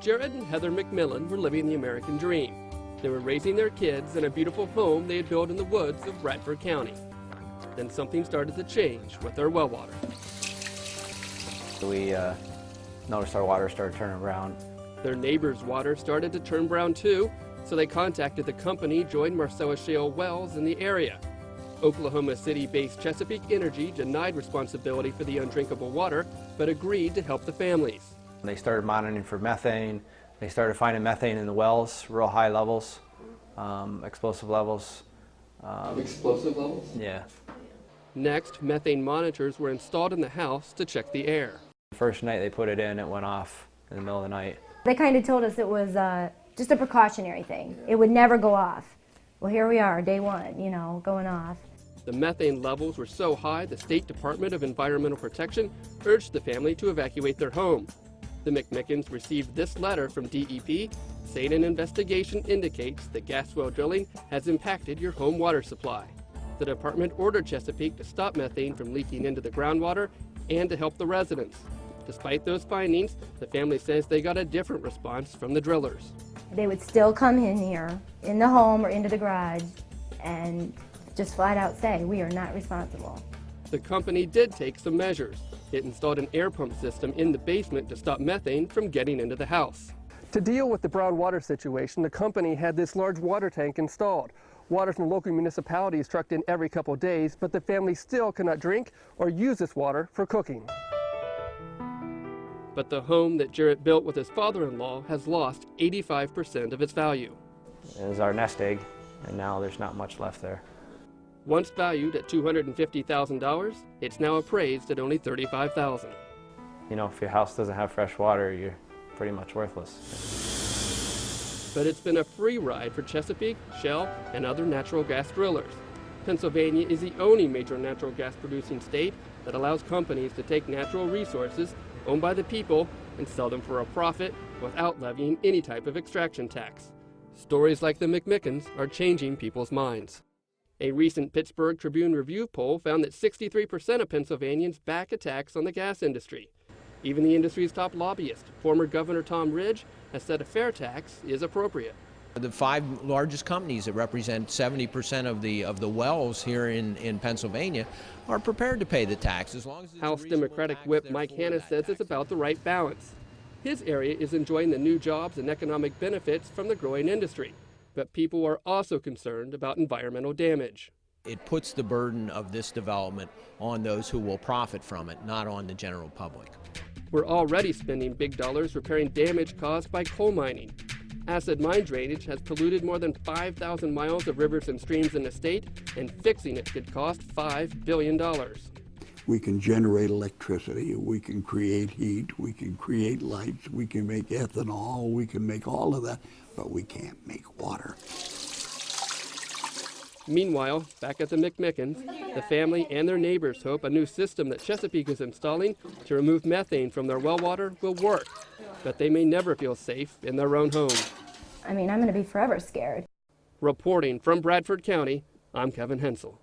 Jared and Heather McMillan were living the American dream. They were raising their kids in a beautiful home they had built in the woods of Bradford County. Then something started to change with their well water. We noticed our water started turning brown. Their neighbor's water started to turn brown too, so they contacted the company joined Marcellus Shale wells in the area. Oklahoma City-based Chesapeake Energy denied responsibility for the undrinkable water, but agreed to help the families. They started monitoring for methane. They started finding methane in the wells, real high levels, explosive levels. Explosive levels? Yeah. Next, methane monitors were installed in the house to check the air. The first night they put it in, it went off in the middle of the night. They kind of told us it was just a precautionary thing. It would never go off. Well, here we are, day one, you know, going off. The methane levels were so high, the State Department of Environmental Protection urged the family to evacuate their home. The McMickens received this letter from DEP saying an investigation indicates that gas well drilling has impacted your home water supply. The department ordered Chesapeake to stop methane from leaking into the groundwater and to help the residents. Despite those findings, the family says they got a different response from the drillers. They would still come in here, in the home or into the garage, and just flat out say, we are not responsible. The company did take some measures. It installed an air pump system in the basement to stop methane from getting into the house. To deal with the brown water situation, the company had this large water tank installed. Water from the local municipality is trucked in every couple of days, but the family still cannot drink or use this water for cooking. But the home that Jarrett built with his father-in-law has lost 85% of its value. It was our nest egg, and now there's not much left there. Once valued at $250,000, it's now appraised at only $35,000. You know, if your house doesn't have fresh water, you're pretty much worthless. But it's been a free ride for Chesapeake, Shell, and other natural gas drillers. Pennsylvania is the only major natural gas producing state that allows companies to take natural resources owned by the people and sell them for a profit without levying any type of extraction tax. Stories like the McMickens are changing people's minds. A recent Pittsburgh Tribune Review poll found that 63% of Pennsylvanians back a tax on the gas industry. Even the industry's top lobbyist, former Governor Tom Ridge, has said a fair tax is appropriate. The 5 largest companies that represent 70% of the wells here in Pennsylvania are prepared to pay the tax as long as House Democratic Whip Mike Hanna says it's about the right balance. His area is enjoying the new jobs and economic benefits from the growing industry, but people are also concerned about environmental damage. It puts the burden of this development on those who will profit from it, not on the general public. We're already spending big dollars repairing damage caused by coal mining. Acid mine drainage has polluted more than 5,000 miles of rivers and streams in the state, and fixing it could cost $5 billion. We can generate electricity, we can create heat, we can create lights, we can make ethanol, we can make all of that, but we can't make water. Meanwhile, back at the McMickens, the family and their neighbors hope a new system that Chesapeake is installing to remove methane from their well water will work, but they may never feel safe in their own home. I mean, I'm going to be forever scared. Reporting from Bradford County, I'm Kevin Hensel.